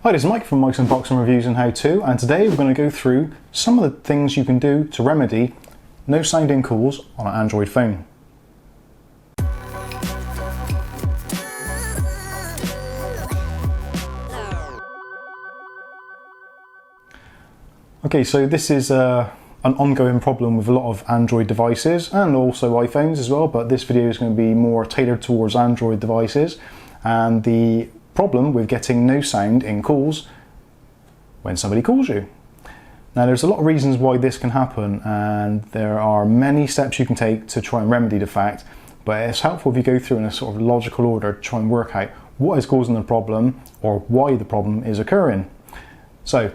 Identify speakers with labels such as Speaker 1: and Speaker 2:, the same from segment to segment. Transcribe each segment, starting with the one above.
Speaker 1: Hi, this is Mike from Mike's Unboxing Reviews and How To, and today we're going to go through some of the things you can do to remedy no sounding calls on an Android phone. Okay, so this is an ongoing problem with a lot of Android devices and also iPhones as well, but this video is going to be more tailored towards Android devices, and the problem with getting no sound in calls when somebody calls you. Now, there's a lot of reasons why this can happen, and there are many steps you can take to try and remedy the fact, but it's helpful if you go through in a sort of logical order to try and work out what is causing the problem or why the problem is occurring. So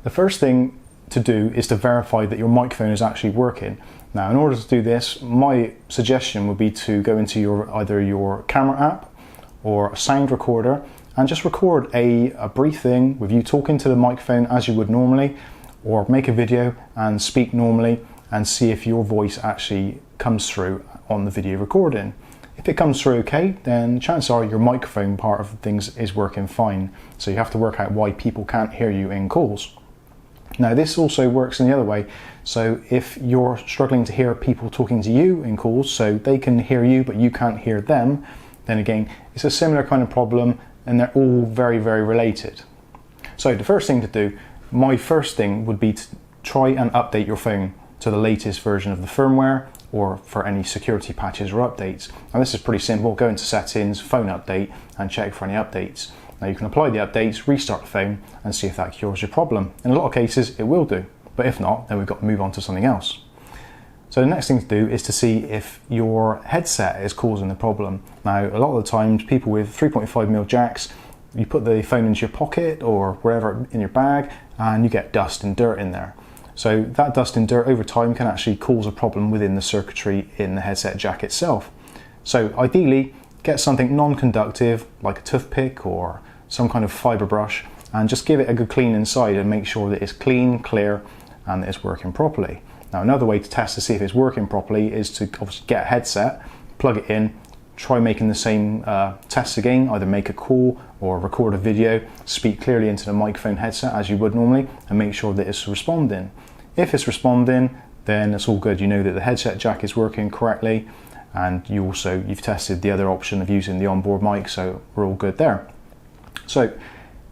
Speaker 1: the first thing to do is to verify that your microphone is actually working. Now, in order to do this, my suggestion would be to go into either your camera app or a sound recorder and just record a brief thing with you talking to the microphone as you would normally, or make a video and speak normally and see if your voice actually comes through on the video recording. If it comes through okay, then chances are your microphone part of things is working fine. So you have to work out why people can't hear you in calls. Now, this also works in the other way. So if you're struggling to hear people talking to you in calls, so they can hear you but you can't hear them, then again, it's a similar kind of problem, and they're all very, very related. So the first thing to do, my first thing would be to try and update your phone to the latest version of the firmware, or for any security patches or updates. Now, this is pretty simple. Go into settings, phone update, and check for any updates. Now, you can apply the updates, restart the phone, and see if that cures your problem. In a lot of cases, it will do, but if not, then we've got to move on to something else. So the next thing to do is to see if your headset is causing the problem. Now, a lot of the times, people with 3.5mm jacks, you put the phone into your pocket or wherever in your bag, and you get dust and dirt in there. So that dust and dirt over time can actually cause a problem within the circuitry in the headset jack itself. So ideally, get something non-conductive like a toothpick or some kind of fiber brush, and just give it a good clean inside and make sure that it's clean, clear, and that it's working properly. Now, another way to test to see if it's working properly is to obviously get a headset, plug it in, try making the same tests again, either make a call or record a video, speak clearly into the microphone headset as you would normally, and make sure that it's responding. If it's responding, then it's all good. You know that the headset jack is working correctly, and you've tested the other option of using the onboard mic, so we're all good there. So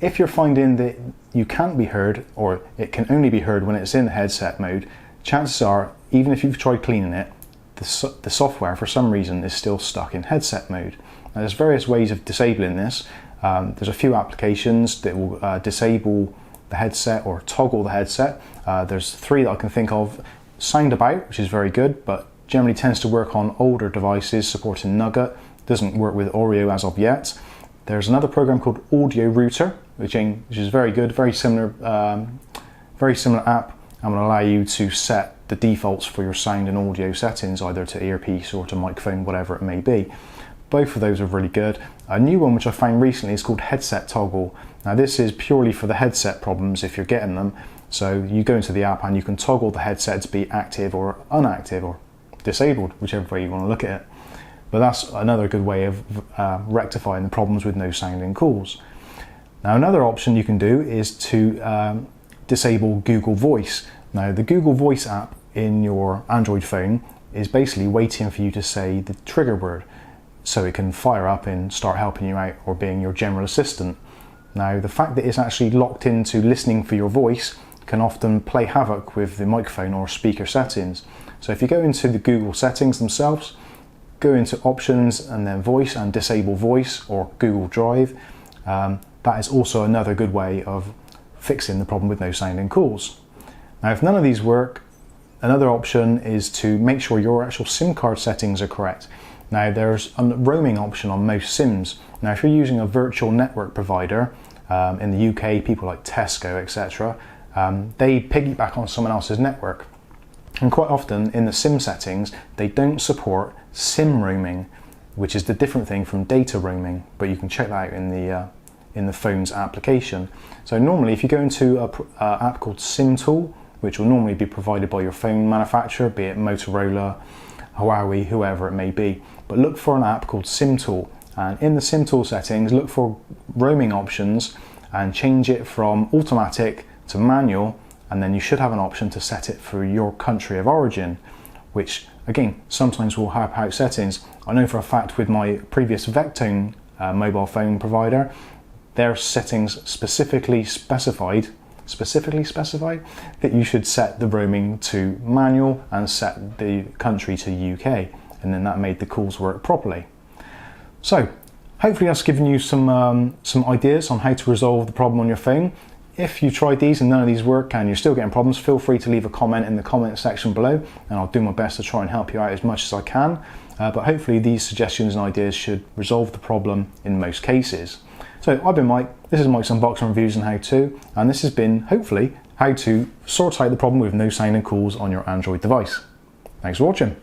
Speaker 1: if you're finding that you can't be heard, or it can only be heard when it's in the headset mode, chances are, even if you've tried cleaning it, the software for some reason is still stuck in headset mode. Now, there's various ways of disabling this. There's a few applications that will disable the headset or toggle the headset. There's three that I can think of. Soundabout, which is very good, but generally tends to work on older devices supporting Nugget. Doesn't work with Oreo as of yet. There's another program called Audiorouter, which is very good, very similar app, and will allow you to set the defaults for your sound and audio settings, either to earpiece or to microphone, whatever it may be. Both of those are really good. A new one which I found recently is called Headset Toggle. Now, this is purely for the headset problems if you're getting them. So you go into the app and you can toggle the headset to be active or inactive or disabled, whichever way you want to look at it. But that's another good way of rectifying the problems with no sound in calls. Now, another option you can do is to disable Google Voice. Now, the Google Voice app in your Android phone is basically waiting for you to say the trigger word so it can fire up and start helping you out or being your general assistant. Now, the fact that it's actually locked into listening for your voice can often play havoc with the microphone or speaker settings. So if you go into the Google settings themselves, go into options and then voice and disable voice or Google Drive, that is also another good way of fixing the problem with no sound in calls. Now, if none of these work, another option is to make sure your actual SIM card settings are correct. Now, there's a roaming option on most SIMs. Now, if you're using a virtual network provider, in the UK, people like Tesco, etc., they piggyback on someone else's network. And quite often in the SIM settings, they don't support SIM roaming, which is the different thing from data roaming, but you can check that out in the phone's application. So normally, if you go into an app called SIM Tool, which will normally be provided by your phone manufacturer, be it Motorola, Huawei, whoever it may be, but look for an app called SIM Tool, and in the SIM Tool settings, look for roaming options, and change it from automatic to manual, and then you should have an option to set it for your country of origin, which again sometimes will have out settings. I know for a fact with my previous Vectone mobile phone provider, their settings specifically specified that you should set the roaming to manual and set the country to UK, and then that made the calls work properly. So hopefully that's given you some ideas on how to resolve the problem on your phone. If you tried these and none of these work and you're still getting problems, feel free to leave a comment in the comment section below, and I'll do my best to try and help you out as much as I can. But hopefully these suggestions and ideas should resolve the problem in most cases. So I've been Mike, this is Mike's Unboxing Reviews and How To, and this has been, hopefully, how to sort out the problem with no sounding calls on your Android device. Thanks for watching.